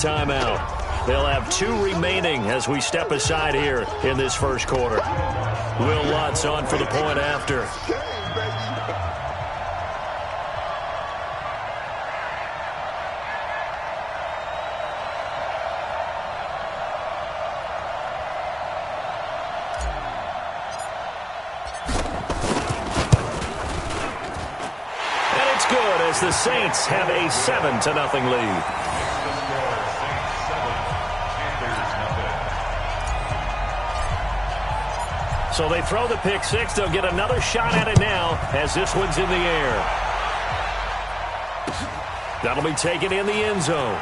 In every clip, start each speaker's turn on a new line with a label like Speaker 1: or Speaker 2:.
Speaker 1: Timeout. They'll have 2 remaining as we step aside here in this first quarter. Will Lutz on for the point after. And it's good as the Saints have a 7-0 lead. So they throw the pick six. They'll get another shot at it now as this one's in the air. That'll be taken in the end zone.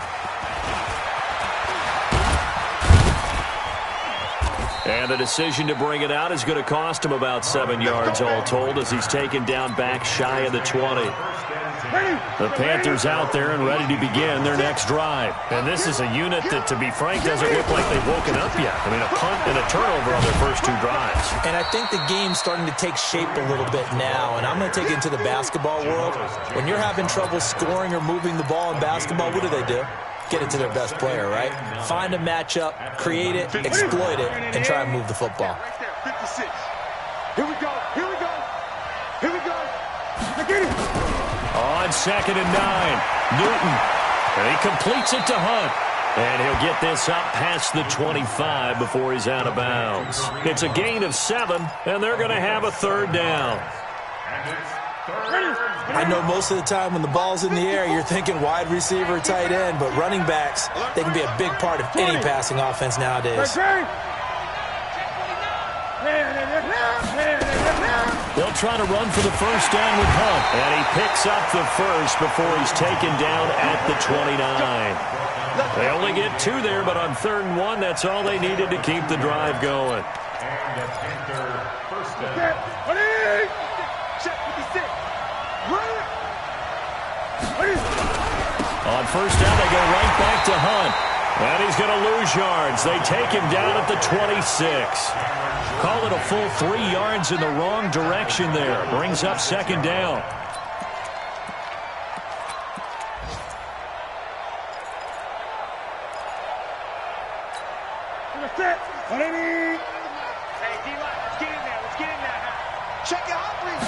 Speaker 1: And the decision to bring it out is going to cost him about 7 yards all told as he's taken down back shy of the 20. The Panthers out there and ready to begin their next drive. And this is a unit that, to be frank, doesn't look like they've woken up yet. I mean, a punt and a turnover on their first 2 drives.
Speaker 2: And I think the game's starting to take shape a little bit now. And I'm going to take it into the basketball world. When you're having trouble scoring or moving the ball in basketball, what do? Get it to their best player, right? Find a matchup, create it, exploit it, and try and move the football.
Speaker 3: Here we go. Here we go. Here we go. Get it.
Speaker 1: On 2nd and 9, Newton. And he completes it to Hunt. And he'll get this up past the 25 before he's out of bounds. It's a gain of 7, and they're going to have a 3rd down.
Speaker 2: I know most of the time when the ball's in the air, you're thinking wide receiver, tight end, but running backs, they can be a big part of any passing offense nowadays.
Speaker 1: They'll try to run for the first down with Hunt. And he picks up the first before he's taken down at the 29. They only get 2 there, but on 3rd and 1, that's all they needed to keep the drive going. On first down, they go right back to Hunt. And he's going to lose yards. They take him down at the 26. Call it a full 3 yards in the wrong direction there. Brings up 2nd down.
Speaker 3: Hey, D-line, let's get in there. Let's get in there. Check it out, please.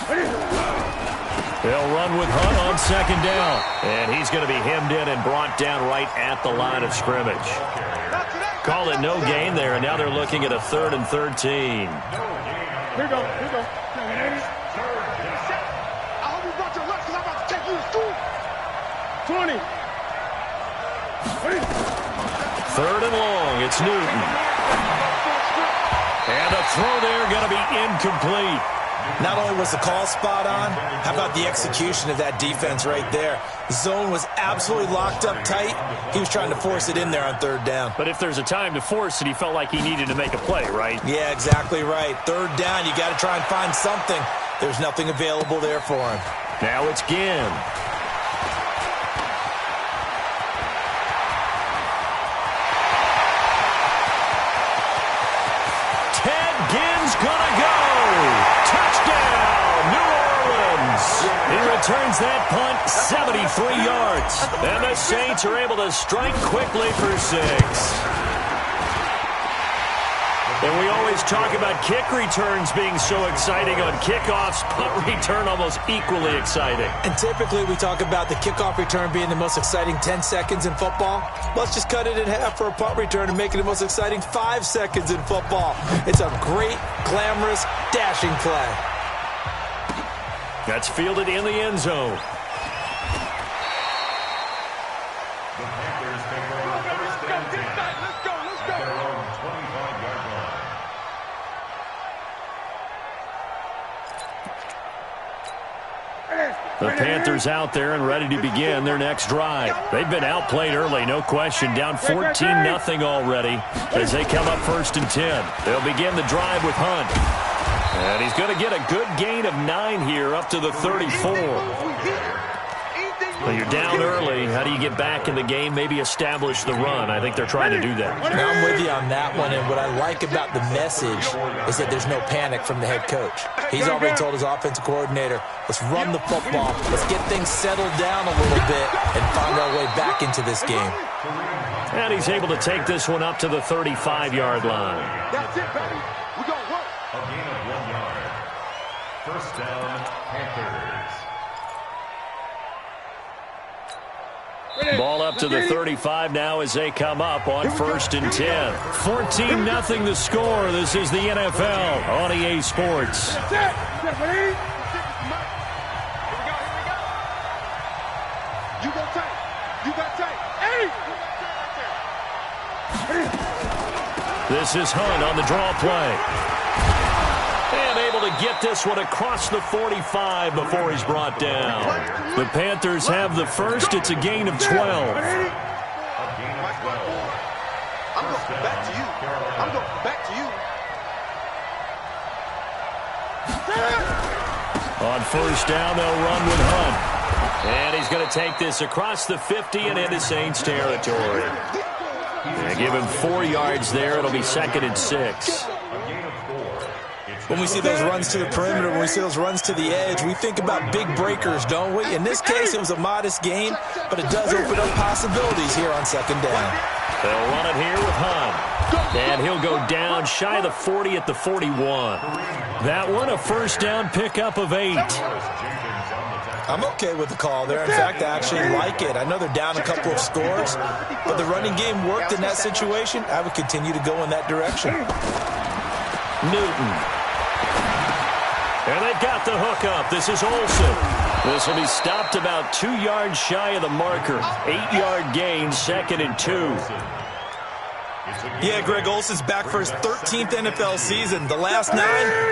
Speaker 1: They'll run with Hunt on 2nd down. And he's going to be hemmed in and brought down right at the line of scrimmage. Call it no gain there, and now they're looking at a 3rd and 13.
Speaker 3: Here we go. Here we go. I hope you brought your lunch because I'm about to take you to school. 20.
Speaker 1: 3rd and long. It's Newton. And the throw there going to be incomplete.
Speaker 2: Not only was the call spot on, how about the execution of that defense right there? The zone was absolutely locked up tight. He was trying to force it in there on 3rd down.
Speaker 1: But if there's a time to force it, he felt like he needed to make a play, right?
Speaker 2: Yeah, exactly right. 3rd down, you got to try and find something. There's nothing available there for him.
Speaker 1: Now it's Ginn. Ted Ginn's gonna go. Touchdown, New Orleans. He returns that punt 73 yards. And the Saints are able to strike quickly for 6. And we always talk about kick returns being so exciting on kickoffs. Punt return almost equally exciting.
Speaker 2: And typically we talk about the kickoff return being the most exciting 10 seconds in football. Let's just cut it in half for a punt return and make it the most exciting 5 seconds in football. It's a great, glamorous, dashing play.
Speaker 1: That's fielded in the end zone. The Panthers out there and ready to begin their next drive. They've been outplayed early, no question. Down 14-0 already as they come up 1st and 10. They'll begin the drive with Hunt. And he's going to get a good gain of 9 here up to the 34. Well, you're down early. How do you get back in the game? Maybe establish the run. I think they're trying to do that.
Speaker 2: Now, I'm with you on that one, and what I like about the message is that there's no panic from the head coach. He's already told his offensive coordinator, let's run the football, let's get things settled down a little bit and find our way back into this game.
Speaker 1: And he's able to take this one up to the 35-yard line.
Speaker 3: That's it, baby. We're going to work.
Speaker 4: A gain of 1 yard. First down, Panthers.
Speaker 1: Ball up to the 35 now as they come up on 1st and 10. 14-0 the score. This is the NFL on EA Sports.
Speaker 3: That's it. Ready? You go tight. You got tight. Hey!
Speaker 1: This is Hunt on the draw play. And able to get this one across the 45 before he's brought down. The Panthers have the first. It's a gain of 12.
Speaker 3: I'm going back to you. I'm going back to you.
Speaker 1: On 1st down, they'll run with Hunt. And he's going to take this across the 50 and into Saints territory. They give him 4 yards there. It'll be 2nd and 6.
Speaker 2: When we see those runs to the perimeter, when we see those runs to the edge, we think about big breakers, don't we? In this case, it was a modest gain, but it does open up possibilities here on 2nd down.
Speaker 1: They'll run it here with Hunt. And he'll go down shy of the 40 at the 41. That one, a 1st down pickup of 8.
Speaker 2: I'm okay with the call there. In fact, I actually like it. I know they're down a couple of scores, but the running game worked in that situation. I would continue to go in that direction.
Speaker 1: Newton. And they've got the hook up. This is Olsen. This will be stopped about 2 yards shy of the marker. 8-yard gain, 2nd and 2.
Speaker 2: Yeah, Greg Olsen's back for his 13th NFL season. The last 9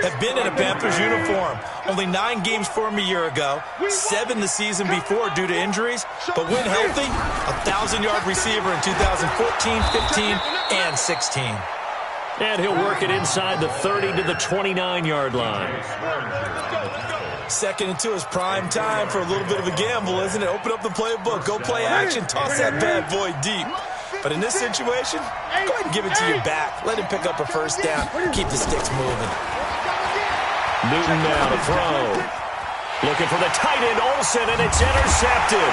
Speaker 2: have been in a Panthers uniform. Only 9 games for him a year ago, 7 the season before due to injuries. But when healthy, a 1,000-yard receiver in 2014, 15, and 16.
Speaker 1: And he'll work it inside the 30 to the 29-yard line.
Speaker 2: 2nd and 2 is prime time for a little bit of a gamble, isn't it? Open up the playbook, go play action, toss that bad boy deep. But in this situation, go ahead and give it to your back. Let him pick up a 1st down. Keep the sticks moving.
Speaker 1: Newton now to throw. Looking for the tight end, Olsen, and it's intercepted.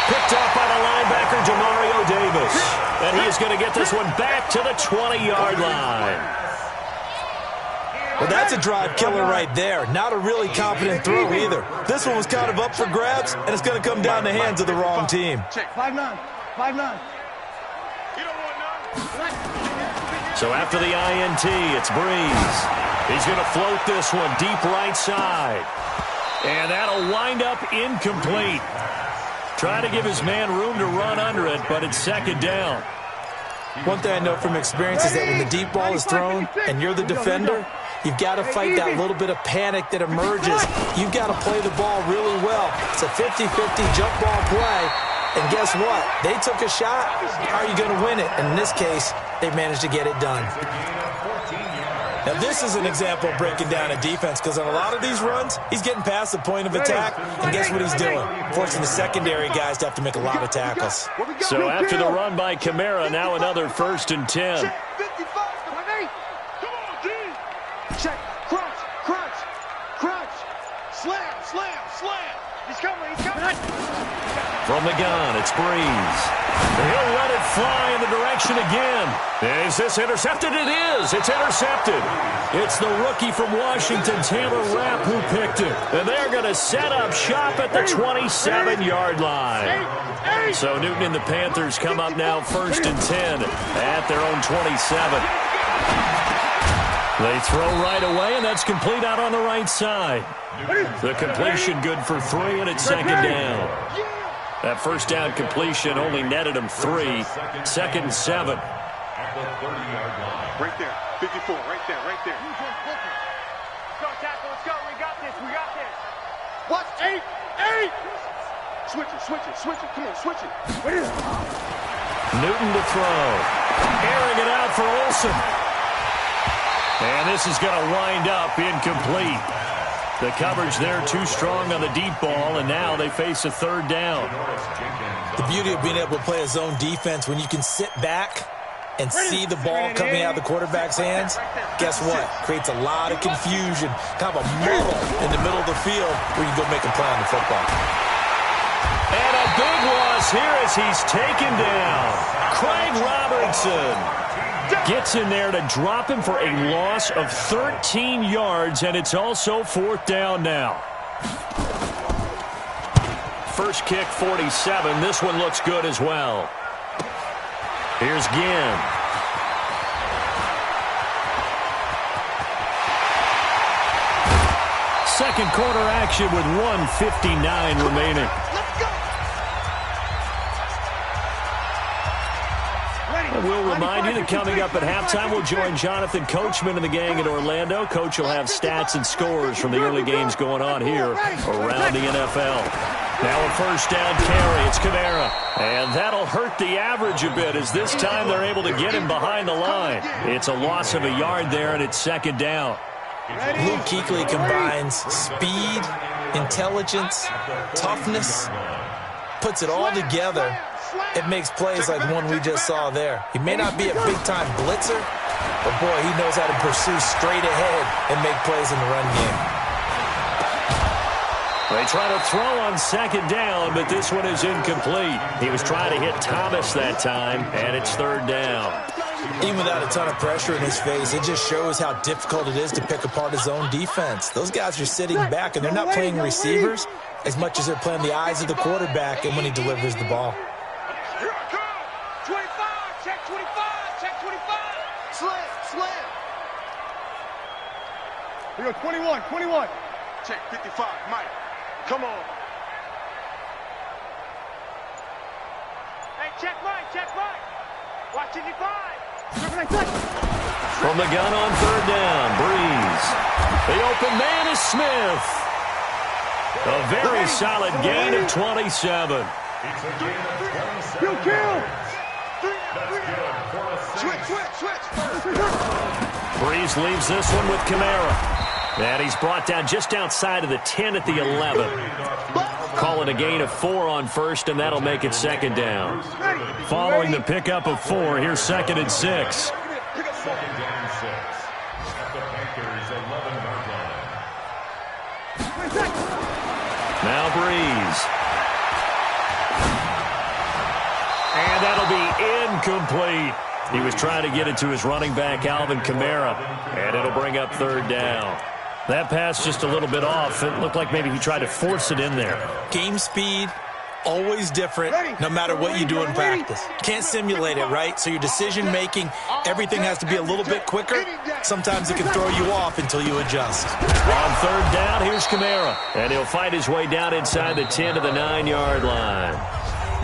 Speaker 1: Picked off by the linebacker, Demario Davis. And he is going to get this one back to the 20-yard line.
Speaker 2: Well, that's a drive killer right there. Not a really confident throw either. This one was kind of up for grabs, and it's going to come down the hands of the wrong team.
Speaker 3: 5-9. 5-9.
Speaker 1: So after the INT, it's Breeze. He's going to float this one deep right side. And that'll wind up incomplete. Trying to give his man room to run under it, but it's 2nd down.
Speaker 2: One thing I know from experience is that when the deep ball is thrown and you're the defender, you've got to fight that little bit of panic that emerges. You've got to play the ball really well. It's a 50-50 jump ball play. And guess what? They took a shot. How are you going to win it? And in this case, they managed to get it done. Now, this is an example of breaking down a defense because on a lot of these runs, he's getting past the point of attack. And guess what he's doing? Forcing the secondary guys to have to make a lot of tackles.
Speaker 1: So after the run by Kamara, now another 1st and 10.
Speaker 3: Check. Check. Crunch. Crunch. Crunch. Slam. Slam. Slam. He's coming. He's coming.
Speaker 1: From the gun, it's Breeze. He'll let it fly in the direction again. Is this intercepted? It is. It's intercepted. It's the rookie from Washington, Taylor Rapp, who picked it. And they're going to set up shop at the 27-yard line. So Newton and the Panthers come up now 1st and 10 at their own 27. They throw right away, and that's complete out on the right side. The completion good for 3, and it's 2nd down. That 1st down completion only netted him 3. 2nd and 7.
Speaker 4: At the 30-yard line.
Speaker 3: Right there. 54. Right there. Right there. Let's go, tackle. Let's go. We got this. We got this. Watch. 8. 8. Switch it. Switch it. Switch it. Come on. Switch it. What is it?
Speaker 1: Newton to throw. Airing it out for Olsen. And this is going to wind up incomplete. The coverage there too strong on the deep ball, and now they face a 3rd down.
Speaker 2: The beauty of being able to play a zone defense when you can sit back and see the ball coming out of the quarterback's hands, guess what? Creates a lot of confusion, kind of a muddle in the middle of the field where you go make a play on the football.
Speaker 1: And a big loss is here as he's taken down. Craig Robertson gets in there to drop him for a loss of 13 yards, and it's also 4th down now. First kick, 47. This one looks good as well. Here's Ginn. Second quarter action with 1:59 remaining. We'll remind you that coming up at halftime, we'll join Jonathan Coachman and the gang in Orlando. Coach will have stats and scores from the early games going on here around the NFL. Now a first down carry. It's Kamara. And that'll hurt the average a bit as this time they're able to get him behind the line. It's a loss of a yard there, and it's 2nd down.
Speaker 2: Luke Kuechly combines speed, intelligence, toughness, puts it all together. It makes plays like one we just saw there. He may not be a big-time blitzer, but, boy, he knows how to pursue straight ahead and make plays in the run game.
Speaker 1: They try to throw on 2nd down, but this one is incomplete. He was trying to hit Thomas that time, and it's 3rd down.
Speaker 2: Even without a ton of pressure in his face, it just shows how difficult it is to pick apart his own defense. Those guys are sitting back, and they're not playing receivers as much as they're playing the eyes of the quarterback and when he delivers the ball.
Speaker 3: 25, check 25, check 25. Slam. Here we go, 21. Check 55, Mike. Come on. Hey, check Mike. Watching you 5.
Speaker 1: From the gun on 3rd down, Breeze. The open man is Smith. A very solid gain of 27.
Speaker 3: Kill. Switch.
Speaker 1: Breeze leaves this one with Kamara. And he's brought down just outside of the 10 at the 11. Calling a gain of 4 on 1st, and that'll make it 2nd down. Following the pickup of 4, here's 2nd and 6.
Speaker 4: 2nd and 6 at the Panthers' 11-yard line.
Speaker 1: Now Breeze. And that'll be incomplete. He was trying to get it to his running back, Alvin Kamara, and it'll bring up 3rd down. That pass just a little bit off. It looked like maybe he tried to force it in there.
Speaker 2: Game speed, always different, no matter what you do in practice. Can't simulate it, right? So your decision-making, everything has to be a little bit quicker. Sometimes it can throw you off until you adjust.
Speaker 1: On 3rd down, here's Kamara. And he'll fight his way down inside the 10 to the 9-yard line.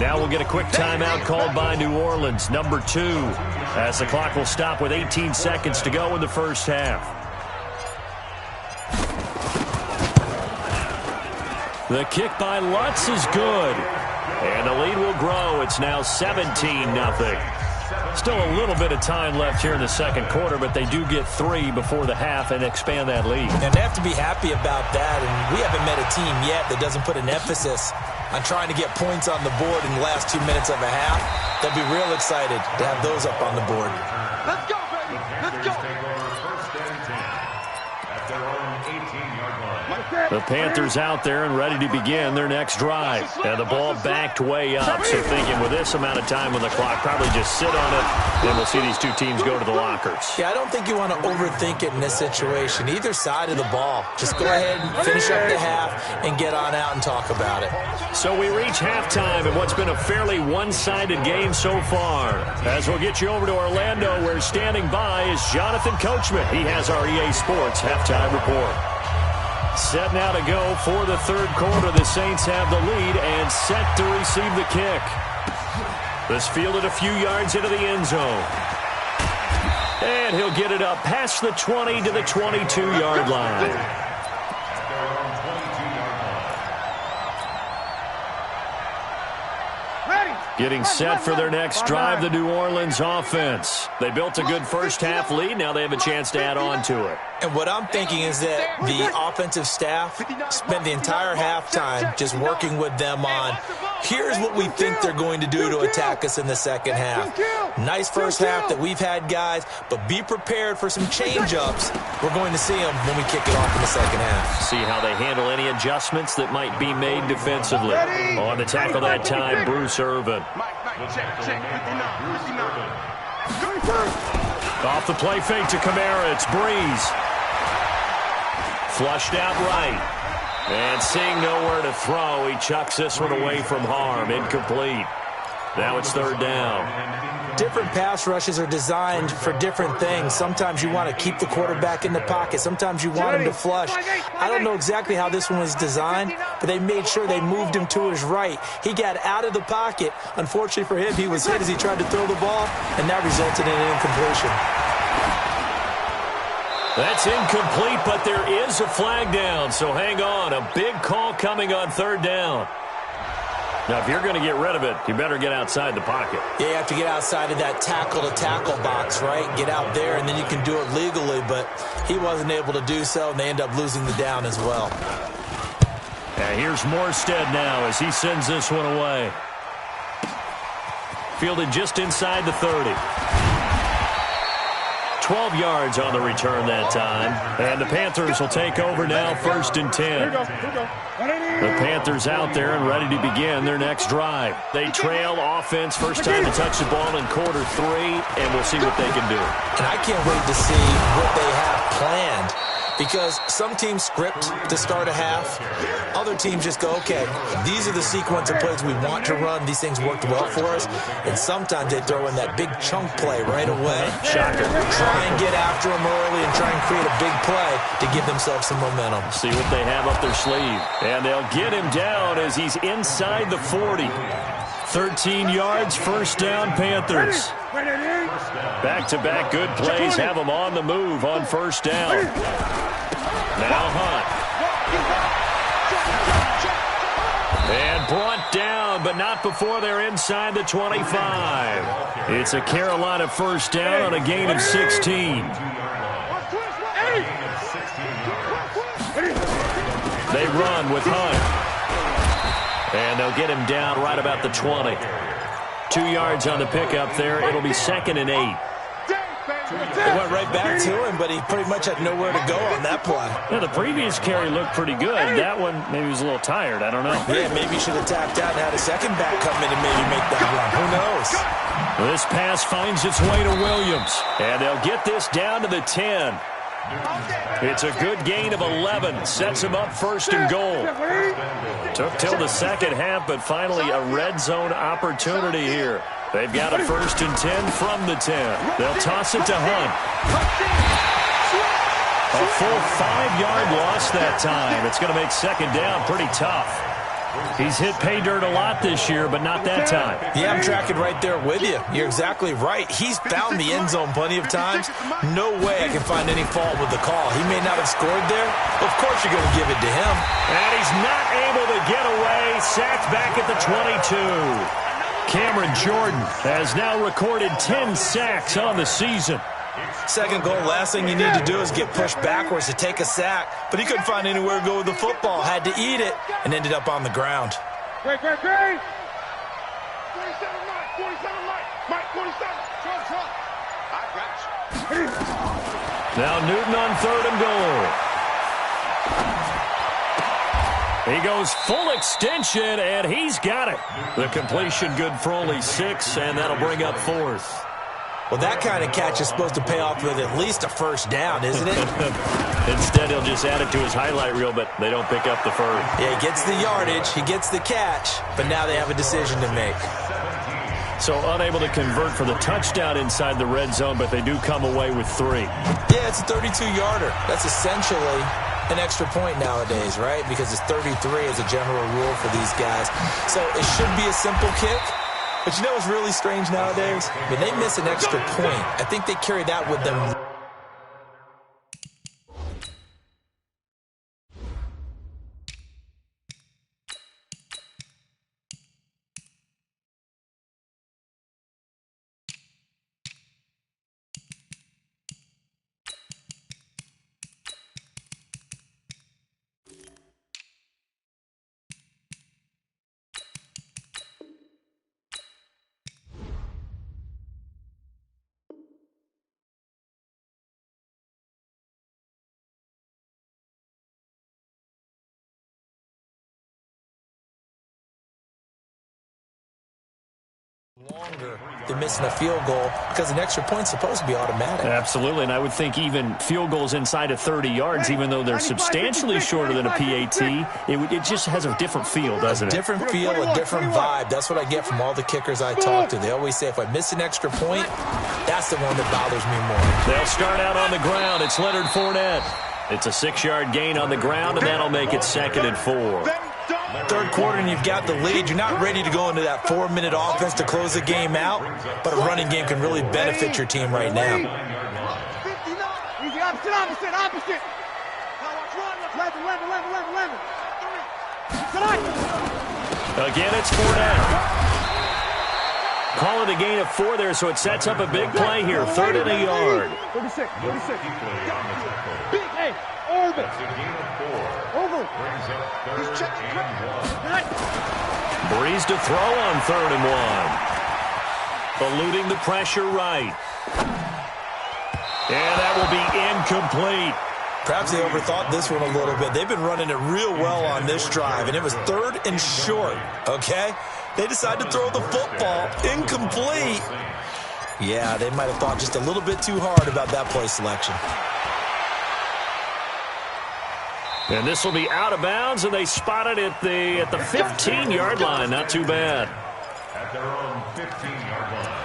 Speaker 1: Now we'll get a quick timeout called by New Orleans, number 2, as the clock will stop with 18 seconds to go in the first half. The kick by Lutz is good. And the lead will grow. It's now 17-0. Still a little bit of time left here in the second quarter, but they do get 3 before the half and expand that lead.
Speaker 2: And they have to be happy about that. And we haven't met a team yet that doesn't put an emphasis on trying to get points on the board in the last 2 minutes of a half. They'll be real excited to have those up on the board.
Speaker 3: Let's go, baby. Let's go.
Speaker 1: The Panthers out there and ready to begin their next drive. And the ball backed way up. So thinking with this amount of time on the clock, probably just sit on it, and we'll see these two teams go to the lockers.
Speaker 2: Yeah, I don't think you want to overthink it in this situation. Either side of the ball. Just go ahead and finish up the half and get on out and talk about it.
Speaker 1: So we reach halftime in what's been a fairly one-sided game so far. As we'll get you over to Orlando, where standing by is Jonathan Coachman. He has our EA Sports halftime report. Set now to go for the third quarter. The Saints have the lead and set to receive the kick. This fielded a few yards into the end zone. And he'll get it up past the 20 to the 22-yard line. Getting set for their next drive, the New Orleans offense. They built a good first half lead. Now they have a chance to add on to it.
Speaker 2: And what I'm thinking is that the offensive staff spent the entire halftime just working with them on Here's what we think they're going to do to attack us in the second half. Nice first half that we've had, guys, but be prepared for some change-ups. We're going to see them when we kick it off in the second half.
Speaker 1: See how they handle any adjustments that might be made defensively. On the tackle that time, Bruce Irvin. Off the play fake to Kamara, it's Breeze. Flushed out right. And seeing nowhere to throw, he chucks this one away from harm. Incomplete. Now it's third down.
Speaker 2: Different pass rushes are designed for different things. Sometimes you want to keep the quarterback in the pocket. Sometimes you want him to flush. I don't know exactly how this one was designed, but they made sure they moved him to his right. He got out of the pocket. Unfortunately for him, he was hit as he tried to throw the ball, and that resulted in an incompletion.
Speaker 1: That's incomplete, but there is a flag down, so hang on. A big call coming on third down. Now, if you're going to get rid of it, you better get outside the pocket.
Speaker 2: Yeah, you have to get outside of that tackle-to-tackle box, right? Get out there, and then you can do it legally, but he wasn't able to do so, and they end up losing the down as well.
Speaker 1: And here's Morstead now as he sends this one away. Fielded just inside the 30. 12 yards on the return that time. And the Panthers will take over now, 1st and 10. The Panthers out there and ready to begin their next drive. They trail offense, first time to touch the ball in quarter 3, and we'll see what they can do.
Speaker 2: And I can't wait to see what they have planned, because some teams script to start a half. Other teams just go, okay, these are the sequence of plays we want to run. These things worked well for us. And sometimes they throw in that big chunk play right away.
Speaker 1: Shocker.
Speaker 2: Try and get after them early and try and create a big play to give themselves some momentum.
Speaker 1: See what they have up their sleeve. And they'll get him down as he's inside the 40. 13 yards, first down, Panthers. Back-to-back good plays have them on the move on first down. Now Hunt. And brought down, but not before they're inside the 25. It's a Carolina first down on a gain of 16. They run with Hunt. And they'll get him down right about the 20. 2 yards on the pickup there. It'll be 2nd and 8.
Speaker 2: They went right back to him, but he pretty much had nowhere to go on that play.
Speaker 1: Yeah, the previous carry looked pretty good. That one, maybe he was a little tired. I don't know.
Speaker 2: Yeah, maybe he should have tapped out and had a second back come in and maybe make that run. Who knows?
Speaker 1: This pass finds its way to Williams. And they'll get this down to the 10. It's a good gain of 11. Sets him up 1st and goal. Took till the second half, but finally a red zone opportunity here. They've got a 1st and 10 from the 10. They'll toss it to Hunt. A full 5-yard loss that time. It's going to make second down pretty tough. He's hit pay dirt a lot this year, but not that time.
Speaker 2: Yeah, I'm tracking right there with you. You're exactly right. He's found the end zone plenty of times. No way I can find any fault with the call. He may not have scored there. Of course you're going to give it to him.
Speaker 1: And he's not able to get away. Sacked back at the 22. Cameron Jordan has now recorded 10 sacks on the season.
Speaker 2: Second goal, last thing you need to do is get pushed backwards to take a sack. But he couldn't find anywhere to go with the football. Had to eat it and ended up on the ground.
Speaker 3: Great. 47 Mike. 47 Mike. Mike, 47. Trump. I got you.
Speaker 1: Now Newton on 3rd and goal. He goes full extension, and he's got it. The completion good for only 6, and that'll bring up 4th.
Speaker 2: Well, that kind of catch is supposed to pay off with at least a first down, isn't it?
Speaker 1: Instead, he'll just add it to his highlight reel, but they don't pick up the first.
Speaker 2: Yeah, he gets the yardage, he gets the catch, but now they have a decision to make.
Speaker 1: So unable to convert for the touchdown inside the red zone, but they do come away with 3.
Speaker 2: Yeah, it's a 32-yarder. That's essentially an extra point nowadays, right? Because it's 33 as a general rule for these guys. So it should be a simple kick. But you know what's really strange nowadays? When they miss an extra point, I think they carry that with them. longer than missing a field goal because an extra point's supposed to be automatic.
Speaker 1: Absolutely, and I would think even field goals inside of 30 yards, even though they're substantially shorter than a PAT, it just has a different feel, doesn't it?
Speaker 2: A different feel, a different vibe. That's what I get from all the kickers I talk to. They always say if I miss an extra point, that's the one that bothers me more.
Speaker 1: They'll start out on the ground. It's Leonard Fournette. It's a 6-yard gain on the ground, and that'll make it 2nd and 4.
Speaker 2: Third quarter and you've got the lead. You're not ready to go into that 4-minute offense to close the game out, but a running game can really benefit your team right now.
Speaker 3: Easy, opposite.
Speaker 1: Again, it's Fournette. Call it a gain of 4 there, so it sets up a big play here. 3rd and a yard.
Speaker 3: 36. Big, hey, Orban. Over. He's checking.
Speaker 1: Breeze to throw on 3rd and 1. Eluding the pressure right. And that will be incomplete.
Speaker 2: Perhaps they overthought this one a little bit. They've been running it real well on this drive, and it was 3rd and short, okay? They decided to throw the football incomplete. Yeah, they might have thought just a little bit too hard about that play selection.
Speaker 1: And this will be out of bounds, and they spot it at the 15-yard line. Not too bad.
Speaker 4: At their own 15-yard line.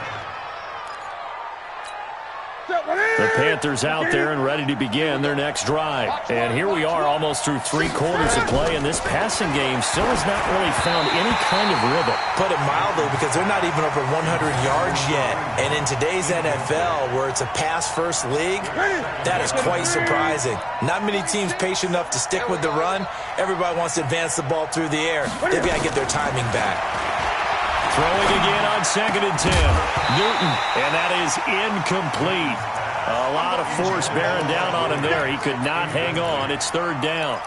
Speaker 1: The Panthers out there and ready to begin their next drive. And here we are almost through 3 quarters of play, and this passing game still has not really found any kind of rhythm.
Speaker 2: Put it mildly, because they're not even over 100 yards yet. And in today's NFL, where it's a pass-first league, that is quite surprising. Not many teams patient enough to stick with the run. Everybody wants to advance the ball through the air. They've got to get their timing back.
Speaker 1: Throwing again on 2nd and 10. Newton, and that is incomplete. A lot of force bearing down on him there. He could not hang on. It's 3rd down.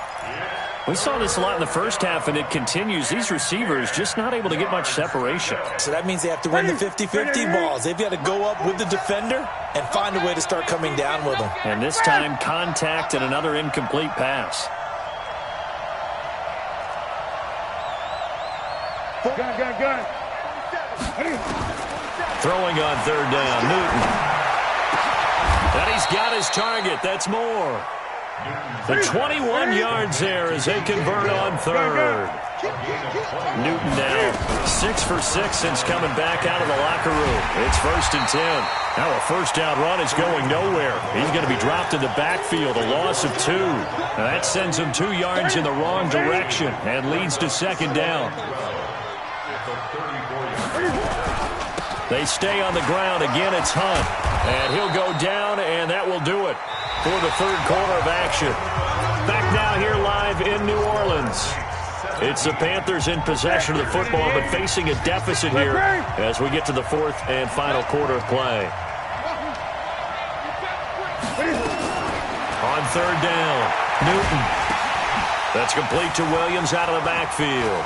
Speaker 1: We saw this a lot in the first half, and it continues. These receivers just not able to get much separation.
Speaker 2: So that means they have to win the 50-50 balls. They've got to go up with the defender and find a way to start coming down with them.
Speaker 1: And this time, contact and another incomplete pass.
Speaker 3: Gun.
Speaker 1: Throwing on 3rd down, Newton. And he's got his target. That's more. The 21 yards there as they convert on 3rd. Newton now 6 for 6 since coming back out of the locker room. It's 1st and 10. Now a first down run is going nowhere. He's going to be dropped in the backfield, a loss of 2. Now that sends him 2 yards in the wrong direction and leads to 2nd down. They stay on the ground. Again, it's Hunt. And he'll go down, and that will do it for the 3rd quarter of action. Back now here live in New Orleans. It's the Panthers in possession of the football, but facing a deficit here as we get to the 4th and final quarter of play. On 3rd down, Newton. That's complete to Williams out of the backfield.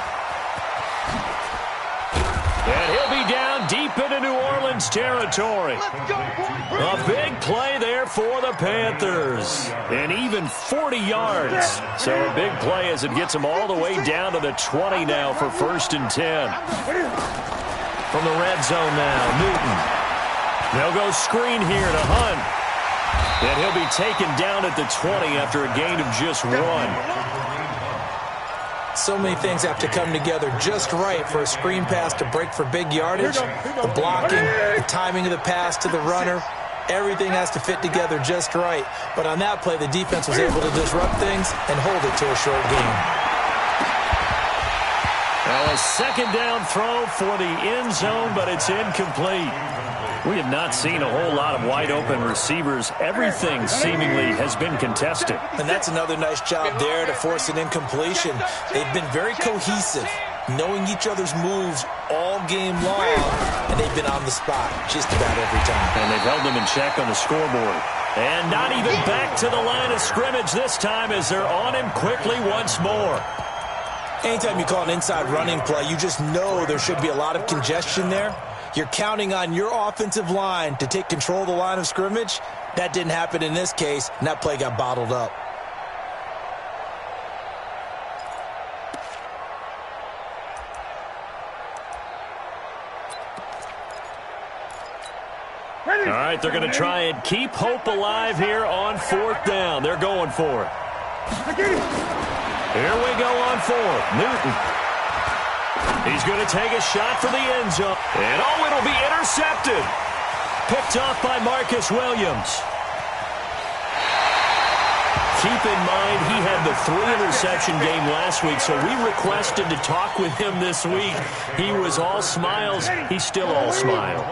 Speaker 1: And he'll be down deep into New Orleans territory. A big play there for the Panthers. And even 40 yards. So a big play as it gets them all the way down to the 20 now for 1st and 10. From the red zone now, Newton. They'll go screen here to Hunt. And he'll be taken down at the 20 after a gain of just 1.
Speaker 2: So many things have to come together just right for a screen pass to break for big yardage. The blocking, the timing of the pass to the runner, everything has to fit together just right. But on that play, the defense was able to disrupt things and hold it to a short game.
Speaker 1: Well, a 2nd down throw for the end zone, but it's incomplete. We have not seen a whole lot of wide-open receivers. Everything seemingly has been contested.
Speaker 2: And that's another nice job there to force an incompletion. They've been very cohesive, knowing each other's moves all game long, and they've been on the spot just about every time.
Speaker 1: And they've held them in check on the scoreboard. And not even back to the line of scrimmage this time as they're on him quickly once more.
Speaker 2: Anytime you call an inside running play, you just know there should be a lot of congestion there. You're counting on your offensive line to take control of the line of scrimmage. That didn't happen in this case, and that play got bottled up.
Speaker 1: All right, they're going to try and keep hope alive here on 4th down. They're going for it. Here we go on 4th. Newton. He's going to take a shot for the end zone. And, oh, it'll be intercepted. Picked off by Marcus Williams. Keep in mind, he had the 3-interception game last week, so we requested to talk with him this week. He was all smiles. He's still all smile.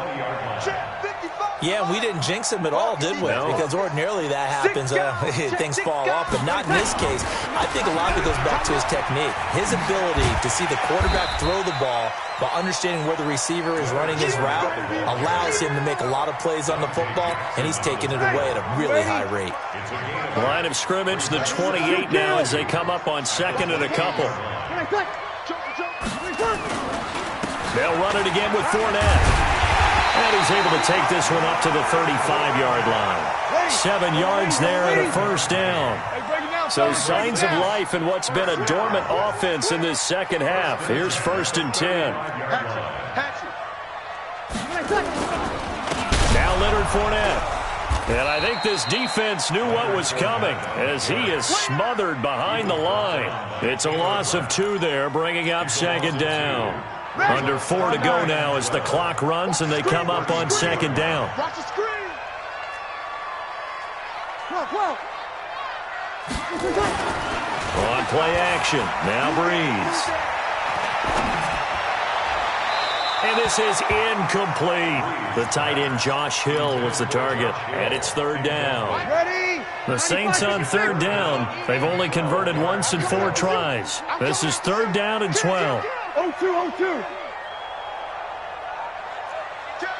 Speaker 2: Yeah, we didn't jinx him at all, did we? No. Because ordinarily that happens. Things fall off, but not in this case. I think a lot of it goes back to his technique. His ability to see the quarterback throw the ball while understanding where the receiver is running his route allows him to make a lot of plays on the football, and he's taking it away at a really high rate.
Speaker 1: Line of scrimmage, the 28 now as they come up on 2nd and a couple. They'll run it again with Fournette. And he's able to take this one up to the 35-yard line. 7 yards there and a 1st down. So signs of life in what's been a dormant offense in this second half. Here's 1st and 10. Now Leonard Fournette. And I think this defense knew what was coming as he is smothered behind the line. It's a loss of 2 there, bringing up 2nd down. Under 4 to go now as the clock runs and they come up on 2nd down.
Speaker 3: Watch the screen.
Speaker 1: On play action. Now Breeze. And this is incomplete. The tight end Josh Hill was the target. And it's 3rd down. The Saints on 3rd down. They've only converted once in 4 tries. This is 3rd down and 12.
Speaker 3: 0-2.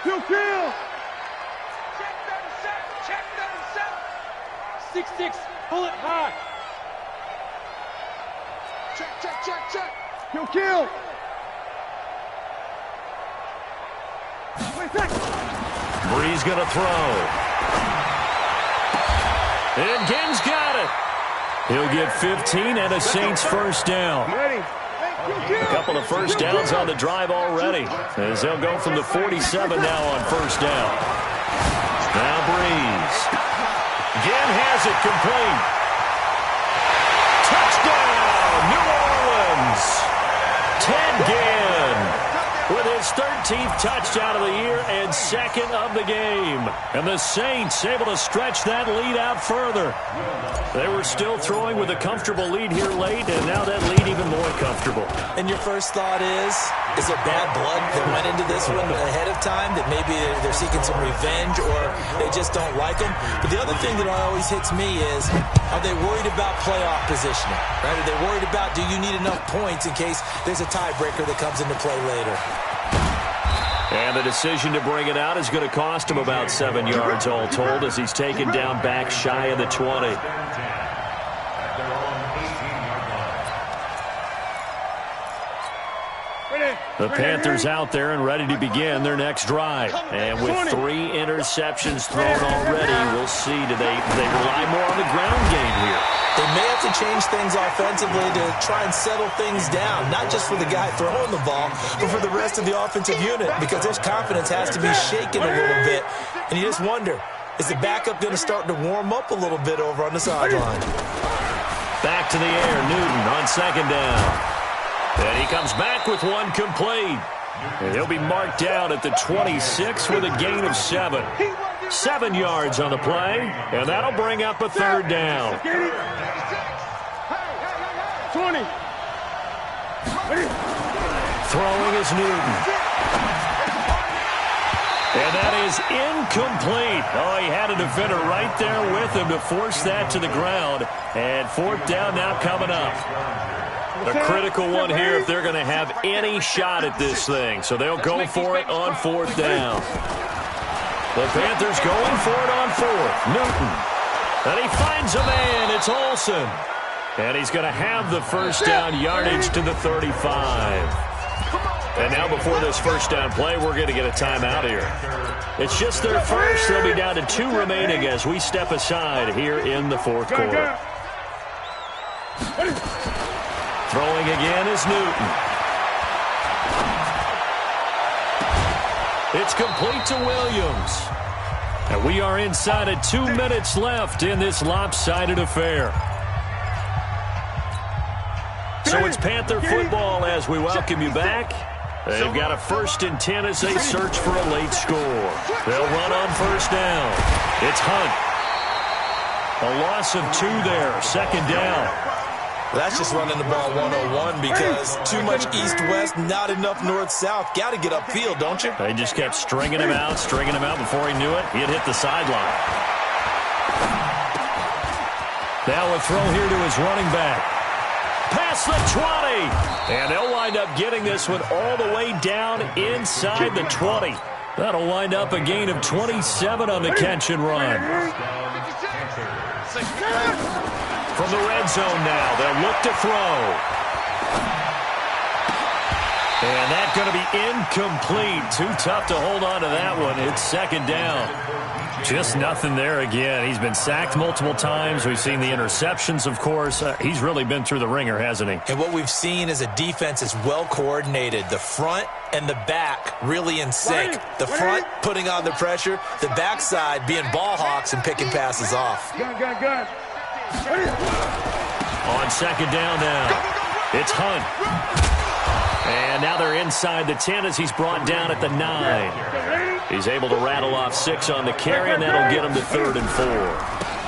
Speaker 3: Kill. Check 37. 6-6. Pull it high. Check. Kill.
Speaker 1: Breeze going to throw. And Ginn's got it. He'll get 15 and a Saints 1st down. A couple of 1st downs on the drive already as they'll go from the 47 now on 1st down. Now Breeze. Ginn has it complete. Touchdown, New Orleans. Ted Ginn with his 13th touchdown of the year and 2nd of the game. And the Saints able to stretch that lead out further. They were still throwing with a comfortable lead here late, and now that lead even more comfortable.
Speaker 2: And your first thought is there bad blood that went into this one ahead of time, that maybe they're seeking some revenge or they just don't like them? But the other thing that always hits me is, are they worried about playoff positioning? Right? Are they worried about, do you need enough points in case there's a tiebreaker that comes into play later?
Speaker 1: And the decision to bring it out is going to cost him about 7 yards all told as he's taken down back shy of the 20. The Panthers out there and ready to begin their next drive. And with 3 interceptions thrown already, we'll see. Do they rely more on the ground game here?
Speaker 2: They may have to change things offensively to try and settle things down, not just for the guy throwing the ball, but for the rest of the offensive unit, because their confidence has to be shaken a little bit. And you just wonder, is the backup going to start to warm up a little bit over on the sideline?
Speaker 1: Back to the air, Newton on 2nd down. And he comes back with one complete. And he'll be marked down at the 26 with a gain of 7. 7 yards on the play, and that'll bring up a 3rd down.
Speaker 3: 20.
Speaker 1: Throwing is Newton. And that is incomplete. Oh, he had a defender right there with him to force that to the ground. And 4th down now coming up. A critical one here if they're going to have any shot at this thing. So they'll go for it on 4th down. The Panthers going for it on 4th. Newton. And he finds a man. It's Olsen. And he's going to have the 1st down yardage to the 35. And now before this 1st down play, we're going to get a timeout here. It's just their first. They'll be down to 2 remaining as we step aside here in the 4th quarter. Throwing again is Newton. It's complete to Williams. We are inside of 2 minutes left in this lopsided affair. So it's Panther football as we welcome you back. They've got a 1st and 10 as they search for a late score. They'll run on 1st down. It's Hunt. A loss of 2 there, 2nd down.
Speaker 2: That's just running the ball 101 because too much east-west, not enough north-south. Got to get upfield, don't you?
Speaker 1: They just kept stringing him out before he knew it. He had hit the sideline. Now a throw here to his running back. Past the 20. And they'll wind up getting this one all the way down inside the 20. That'll wind up a gain of 27 on the catch and run. From the red zone now, they'll look to throw. And that's going to be incomplete. Too tough to hold on to that one. It's 2nd down. Just nothing there again. He's been sacked multiple times. We've seen the interceptions, of course. He's really been through the ringer, hasn't he?
Speaker 2: And what we've seen is a defense is well coordinated. The front and the back really in sync. The front putting on the pressure. The backside being ball hawks and picking passes off.
Speaker 1: On 2nd down now, it's Hunt. And now they're inside the 10 as he's brought down at the 9. He's able to rattle off 6 on the carry, and that'll get him to 3rd and 4.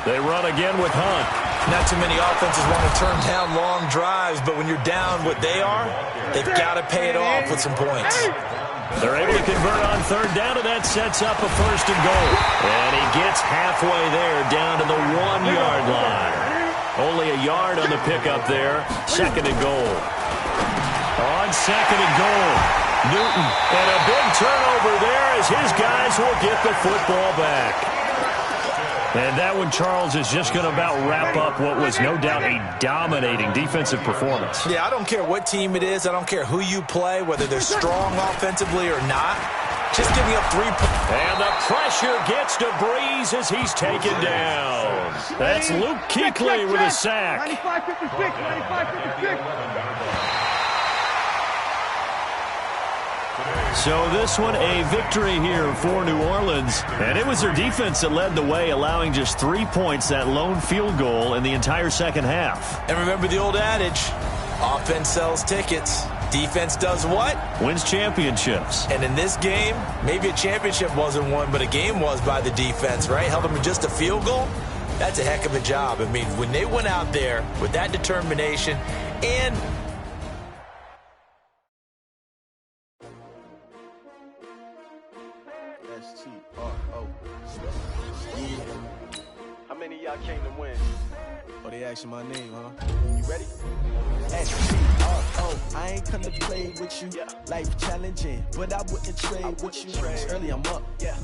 Speaker 1: They run again with Hunt.
Speaker 2: Not too many offenses want to turn down long drives, but when you're down what they are, they've got to pay it off with some points.
Speaker 1: They're able to convert on 3rd down, and that sets up a 1st and goal. And he gets halfway there down to the 1-yard line. Only a yard on the pickup there. 2nd and goal. On 2nd and goal, Newton. And a big turnover there as his guys will get the football back. And that one, Charles, is just going to about wrap up what was no doubt a dominating defensive performance.
Speaker 2: Yeah, I don't care what team it is. I don't care who you play, whether they're strong offensively or not. Just giving up 3 points.
Speaker 1: And the pressure gets to Breeze as he's taken down. That's Luke Kuechly with a sack.
Speaker 3: 95-56.
Speaker 1: So this one, a victory here for New Orleans. And it was their defense that led the way, allowing just 3 points, that lone field goal in the entire 2nd half.
Speaker 2: And remember the old adage, offense sells tickets. Defense does what?
Speaker 1: Wins championships.
Speaker 2: And in this game, maybe a championship wasn't won, but a game was by the defense, right? Held them to just a field goal. That's a heck of a job. I mean, when they went out there with that determination and
Speaker 3: How many of y'all came to win?
Speaker 5: Oh, they asking my name, huh?
Speaker 3: You ready?
Speaker 5: S-T-R-O. I ain't come to play with you.
Speaker 3: Yeah.
Speaker 5: Life challenging, but I wouldn't trade with you. Early, I'm up.
Speaker 3: Yeah.